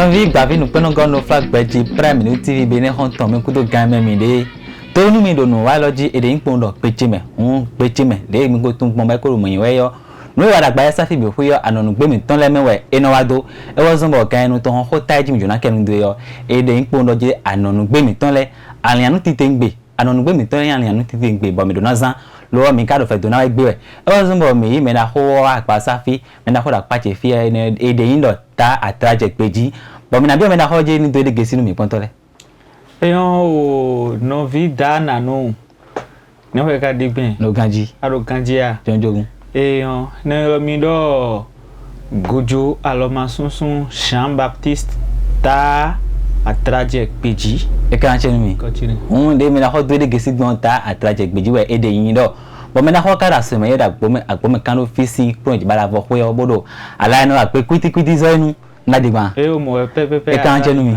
Novi Gavi nous prenons encore nos flags Belgique Prime nous TV Bénin Honton mais couteau gamin mide. Tout nous me donne waloji et des impondo petime des mingo tum bomba ko mo yeyo. Nous va la ça fi be fuyo anonu gbe mi ton le mewe e no wado e wo zombo kan nu ton ho taji mi jona kenu do yo e de impondo je anonu gbe mi ton le alianu titengbe anonu gbe mi ton le alianu titengbe bo mi do na zan lo mi ka do fe do na gbe we e wo zombo mi me na ho apa safi me na ho da pa che fi e de indo ta atraje peji bo mi na bi me na ho je ni do de gesinu mi pontole o Novi da nanu ne ho ka digben no ganji aro ganji a jonjogun ne mi do gojo aloma sunsun Jean Baptiste ta atraje peji e kan chenu mi continue de me na ho do de gesinu ta atraje peji we e de yin do bo me na ho ka da se me ya da gbo me kan ofisi pro ji bala vo ho bodo ala no ape kwiti zo nu na digba o mo pepe e kan chenu mi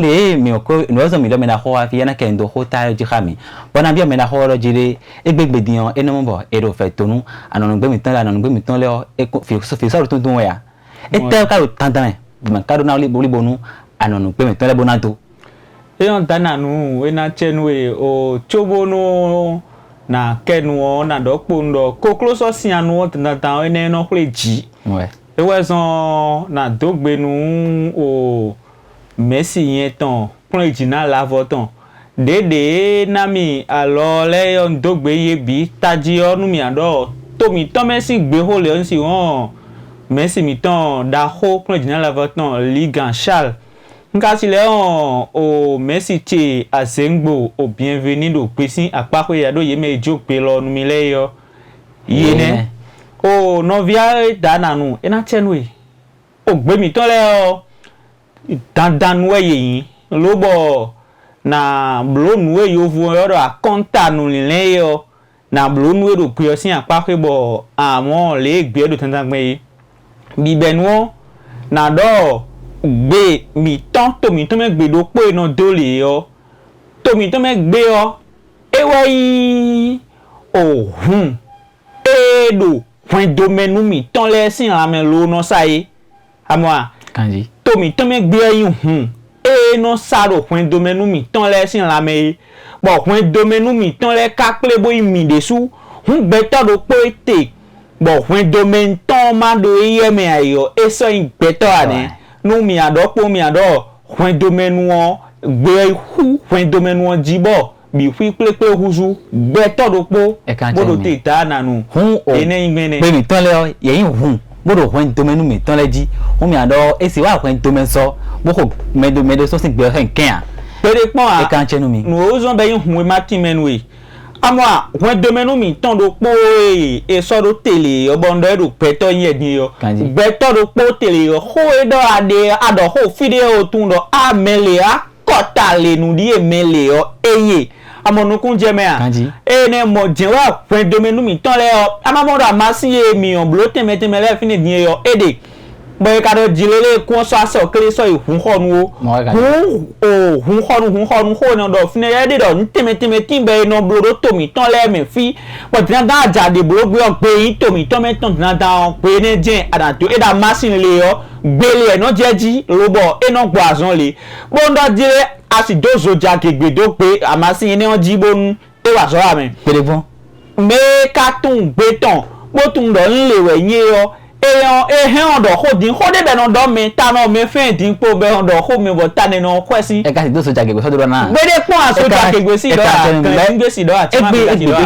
le mi ko no zo mi do me na ho afi na ken do ho ta ji khami bona bi me na ho ro jire egbegbe diyan eno mo bo e do fe tonu anonu gbe mi tan le o e fi so tun tun ya e te ka ro tantan me ka do na li bonu anonu gbe mi tan le bonato dana nu e na chenu e o chobono na kenu na do pondo koklo so si anu tantan e no kle ji e wezon na dogbe nu o Messi yen ton plan jina lavoton dede nami alo le yon dogbe ye bi taji onu mi ado to mi ton Messi gbe ho le on si won Messi mi ton da ho plan jina lavoton Ligue Charles nka si le on o Messi che azengbo o bienvenido pesin apako ya do ye me jo pe lo nu mi le yo yene o novia dananu e na chenwe o gbe mi ton le o dandan we yin lobo na blonu we yo fu yo a konta nu le yo na blonu we do pe sin apa pe bo àwọn le gbe do tantan gbe bi benwo na do gbe mi ton to me gbe do pe no do le yo to mi to me gbe yo e we o e do point domaine mi ton le sin la me lo no sai amwa kanji Tomi tome gbe yin e no saro point domaine mi ton le sin la me bo point domaine mi ton le ka ple bo mi desu gbe to do poete bo point domaine ton ma do ye me ayo e so yin gbe to ane no mi ado po mi ado point domaine won gbe hu point domaine won jibo bi fi ple huzu gbe to do po bodo te ta nanu ene ngbene pe mi ton le ye yin bodo when domaine mi ton leji o mi ado e si wa when domaine so boko medo so sin gbe hen kan pere pon a e kan chenu mi no o zon be yin hun martin menwe amwa when domaine mi ton do po e so do tele obondo e do peto yin edin yo gbe to do po tele yo ho e do ade ado ho video tun do a mele a kota le nu di e mele yo eye amonukun jeme a ene mo jinwa when domaine mi ton le o amamodo amasi e mi on blo teme le fini din yo ede boy ka do jilele ko so aso kele so ihun honu o hun honu ho no do fini ede do teme timbe no blo do to mi ton le me fi but na da jade blo gbe o pe yin to mi ton me ton na da pe ne jin adato eda machine le yo gbele no jeji robo e no gbo azon le bondo jile asi dozo jake gbedo pe amasi ni on jibonu e wa so amen telefon me ka tun gbe ton bo tun do nlewe yin yo e he ondo ho din ho de be no do me ta no me fe din po be ondo ho me bo ta ne no kwesi e ka si dozo jake gbe so do na gbede pon aso jake gbe si do kan gbe si do ati ma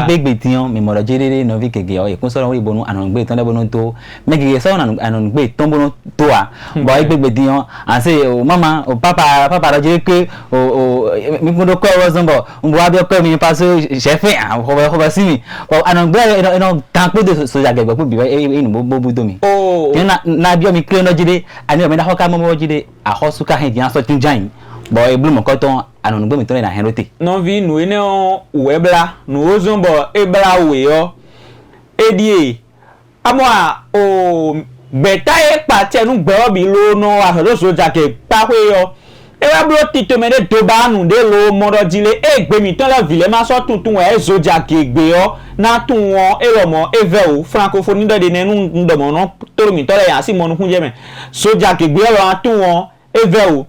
gbe tiyan mi mo do jere Novi kege o e kun so ro ibonu anon gbe ton le bonu to me gege so anon gbe ton bonu to a bo gbe tiyan an say o mama o papa do jere pe o mi mo do ko wo zombo mbo wa bi ko mi pa so chef an ho ba si mi o anon gbe eno tan pe de so jake gbe po bi e nu bo bu do mi na bi o mi kle no jide ani o me da ho ka mo jide a ho su ka hen jan so tun jan bo e blu mo ko ton anon gbe mi ton na hen rote Novi nu ene o webla nu ozombo ebla we yo edie amwa o beta e pa tenu gbe obi lo no a so jake pa we yo e wa blo tito me de do ba nu de lo mo do jile e gbe mi ton la vile ma so tuntun e so jake gbe yo na tun won e lo mo e ve o francophonie do de nenu ndomo no to mi to le yan si mo nu kun je me so jake gbe lo tun won eveu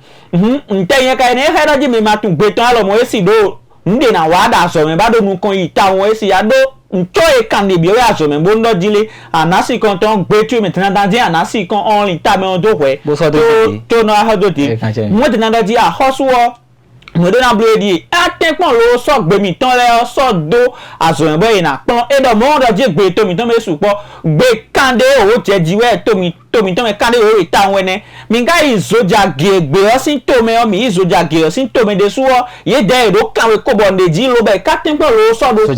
ntenye ka ne he doji me matun gbe tan lo mo esi do nde na wa da so me ba do nu kan yi ta won esi ya do ncho e kan de bi o ya so me bo ndo jile anasi kan ton gbe tu me tan dan je anasi kan only ta me on do we to no ha do ti mo de na do ji a hosuo mo de na bledi a te pon lo so gbe mi tan le so do aso me bo yi na pon e do mo do je gbe to mi tan me su po gbe kande owo je jiwe to mi tan me kande o ta won ne mi ga izoja gegbe o sin to me o mi izoja ge o sin to me de suwo ye de do kanwe ko bo ndeji lo be ka te pon lo so do po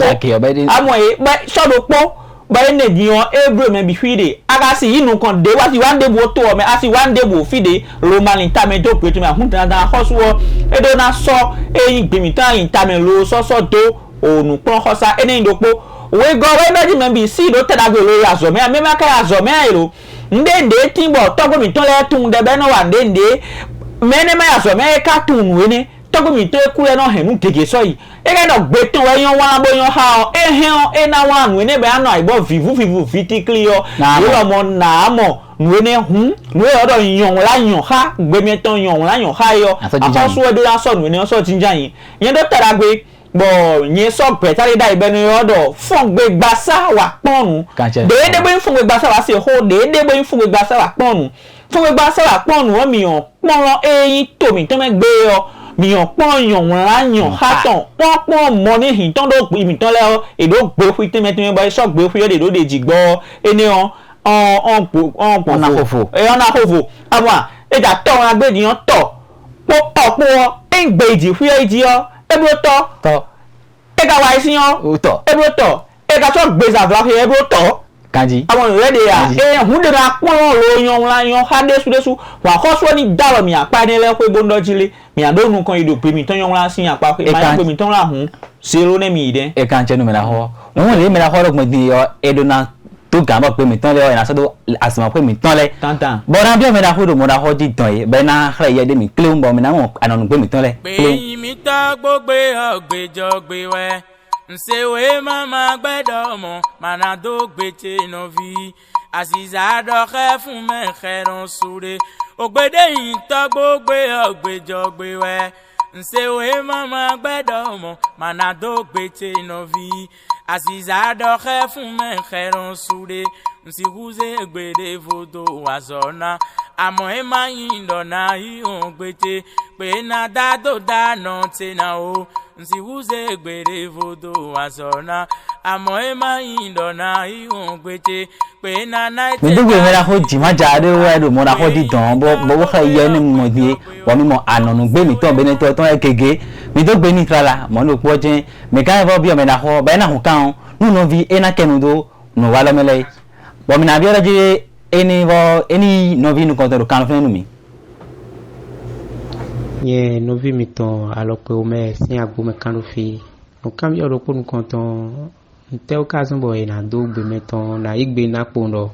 amo e be so do po ba ne dion ebro me bi fide aga si inu kan de wa ti wan de bo to me asi wan de bo fide lo malin ta me do pe to me hun tan dan hosuwo e do na so eyin gbe mi tan yin ta me lo so do onu pon hosa ene indopo we go we meji me bi si do te dagbe lo ya zo me ma ka ya zo me ero ndende timbo togo mi ton le tun de be no wa ndende mene ma ya zo me ka tun we ni togo mi to ku le no henu gege so yi e ga no gbe ton we yan wa bo yan ha o e hen e na wa nu ne be ano aibo vivu vitically yo lo mo na mo nu ne hun nu e odo yan la yan ha gbe mi ton yan la yan ha yo akoso e do ya so nu ne so tinja yin yen do tadagbe bo yen so petari da ibe ni odo fun gbe gbasa wa ponu de bo fun gbe gbasa wa se ho de bo fun gbe gbasa wa ponu fun gbe gbasa wa ponu o mi on pon eyin to mi to me gbe yo mi on pon yan la yan ha ton pon mo ni hin ton do gbe mi ton le o e do gbe fu te me bo so gbe fu yo de do de jigbo eni on na fofo e on na fofo awa e ja to an gbe di on to po en gbe ji fu yo ji o ebro to ega wa isi yan to ebro to ega so gbe za vla ebro to kanji awon re de ya hun de na pon lo yan la yan ha desu wa ko so ni dawo mi apa ni le pe bondo jile mi adonu kan ido pe mi ton yan la sin apa pe ma pe mi ton la hun zero ne mi de e kan chenu me la ho won le me la ho ro mo di yo edona to ga mo pe mi ton le o na so do asimo pe mi ton le tantan bo ran bi o me la ho do mo la ho di ton e be na hre ye de mi kle mbo mi na won anonu pe mi ton le pe mi ta gbogbe ogbejo gbe we nsewe mama gbedo mo mana do gbeche no vi asiza do khe fun me kheron sure ogbede yin to gbogbe ogbejo gbe we nsewe mama gbedo mo mana do gbeche no vi asiza do khe fun me kheron sure nsi huze gbede vodo wazona amo e ma yin do na yi on gbeche pe na da do da no te na o nsi huze gbede vodo wazona amo e ma yin do na yi on gbeche pe na na mi do gbe me la ho ji ma ja de wa do mo la ho di don bo kha ye ni mo di wo mi mo anonu gbe mi ton be ni to ton e gege mi do gbe ni trala mo no po jin me kan bo bi o me la ho be na hu kan nu no vi e na kenu do no wa lo mele bo mi na bi o je eni no vi nu kon to kan fun mi ye no vi mi ton alors que o me sin agbo me kan fi o kan bi o ro ko nu kon ton nte occasion bo e na do gbe me ton na igbe na po ndo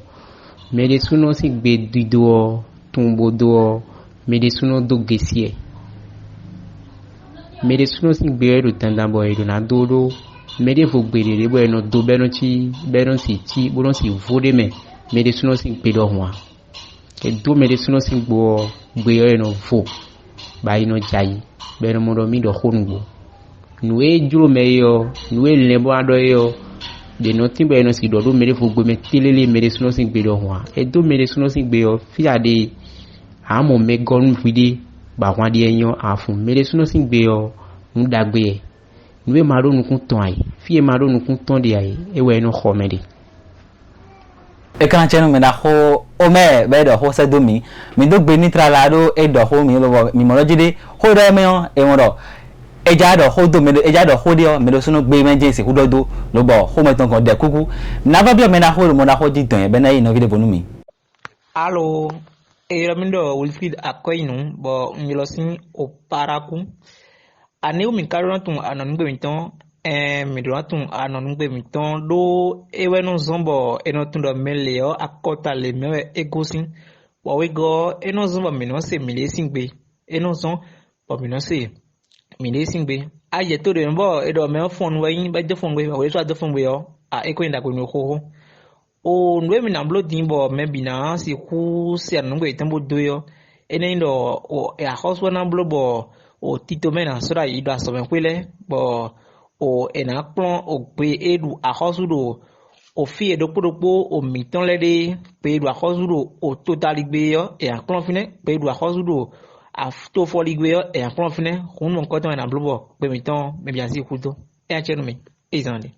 me de suno si gbe dido tumbo do me de suno do gesie me de suno si gbe ro tanda bo e na do me de fo gbe de bo e no do be no si ti bo no si vode me de suno si gbe do hwa e do me de suno si gbo gbe e no fo ba ino jayi be no mo do mi do khonugbo nuwe juro me yo nuwe lebo ado yo de no timbe no si do mere fo gbe me tilele mere suno sin gbe do hwa e do mere suno sin gbe yo fi ade amo me gonu fide ba hwa de yan afun mere suno sin gbe yo ndagbe e nuwe maro nu kun ton ai fi e maro nu kun ton de ai e we no khomede e kan chenu me da ho o me be do ho se do mi do gbe ni trala do e do ho mi lo mi mo lo jide ho do me yo e mo do eja do ho do me eja do ho dio me do suno gbe emergency ku do do lo bo ho me ton kon de kuku na ba bi o me na ho mo na ho di don e be na yi no video bonu mi allo e ramindo Wilfried akoinu bo nyilosin o paraku ani o mi karon tun anon gbe mi ton mi do tun anon gbe mi ton do ewe no zombo eno tun do meleo akota le me egosin wo we go eno zombo mi no se mi le sin gbe eno zon bo mi no se mi le sin gbe aye to de nbo edo me phone we yin ba je phone we we so de phone we yo a e ko inda ko no ko o nwe mi na blood din bo me bi na si ku si anu gbe tembo do yo ene ndo o e ahoso na blobo o tito mena sura ido asomen kwele bo o ena plon o pe edu ahoso do o fi edopodopo o miton lede pe edu ahoso do o totali gbe yo e aklon fine pe edu ahoso do a to foli gbe yo e aklon fine kun mon koto na blobo pe miton me bien si kuto e a chenu mi izande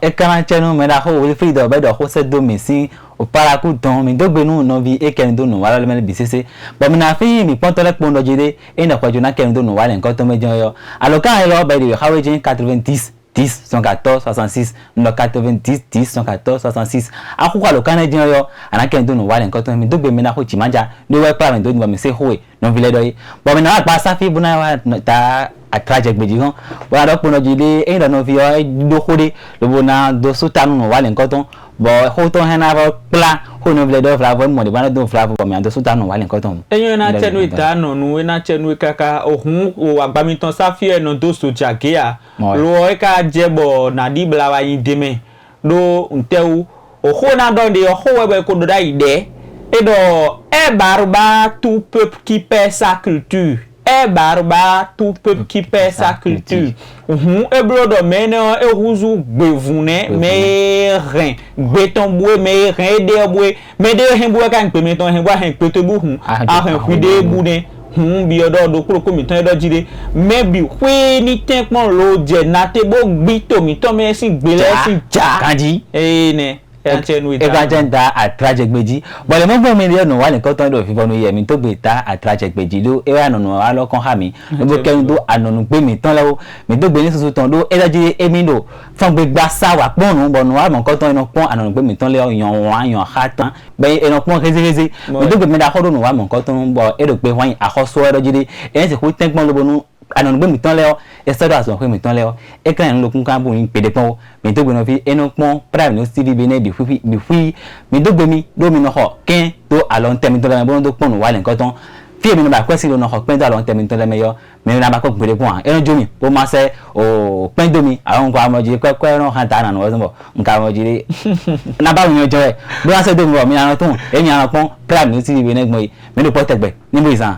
e kana chenu me da ho Wilfried do be do ho se do mi sin o paraku don mi dogbe nu no vi e ken do nu wala le me bi sese bo mi na fi mi pon to le pon do jide e na kwajo na ken do nu wala nkan to mejo yo alokan e lo be de hawajin 90 10 114 66 90 10 114 66 akuko alokan e jin yo ana ken do nu wala nkan to mi dogbe mi na ho chimaja ni we pa mi do ni mi se ho no vi le do yi bo mi na pa safi bu na wa ta atraje gbeji gan bo na do pon do jide e no vi yo do khode lo bo na do sutanu nu wala nkan to bo ho to hena ba pla ho no vle do flavor mo de ba do flavor ko mi ando sutanu wala nkan to enyo na chenu itanu nu na chenu kaka ohun o agbamitan safi no do so jagea lo e ka jebo na di blawa yin deme do ntewu o ho na do de o ho webe ko do da ide e do e barba tout peuple qui perd sa culture e barba tout peuple qui perd sa culture e blodo mene e huzu gbevune me ren gbeton bue me ren de bue me de hen bue kan pe meton hen bua hen pe to bu hun a hen fide bu ne bi odo do kuro ko mi tan do jide me bi hwe ni tenpon lo je na te bo gbi to mi to me sin gbele sin ja kanji ne e ga jenda atraje gbeji bo le mo gbo mi le no wa nkan ton do fi bonu ye mi to gbe ta atraje gbeji do e wa nonu wa lo kan ha mi bo ken do anonu gbe mi tan lewo mi to gbe ni susu ton do e daji e mi do fon gbe gba sa wa pon nu bonu wa mo nkan ton ino pon anonu gbe mi tan le yan wa yan ha tan be eno pon keze mi to gbe mi da ko do nu wa mo nkan ton bo e do pe wan ahoso e do jide e se ko tenpon lo bonu anon gbe mi tan le o e so do aso pe mi tan le o e kan lo kun kan bu yin pede pon mi to gbe no fi eno pon prime no tv be ne bi fu mi do gbe mi do mi no ho ken to alon temi to le bon do pon wa le nkan ton fi mi no ba kwesi lo no ho pen do alon temi to le me yo mi na ba ko pede pon eno jo mi o ma se o pen do mi awon ko amoji kwe ron han ta na no so bo nka amoji na ba won jo e bo wa se do mi o mi na ton e mi aran pon prime no tv be ne gbon yi mi do po tegbe ni bo isan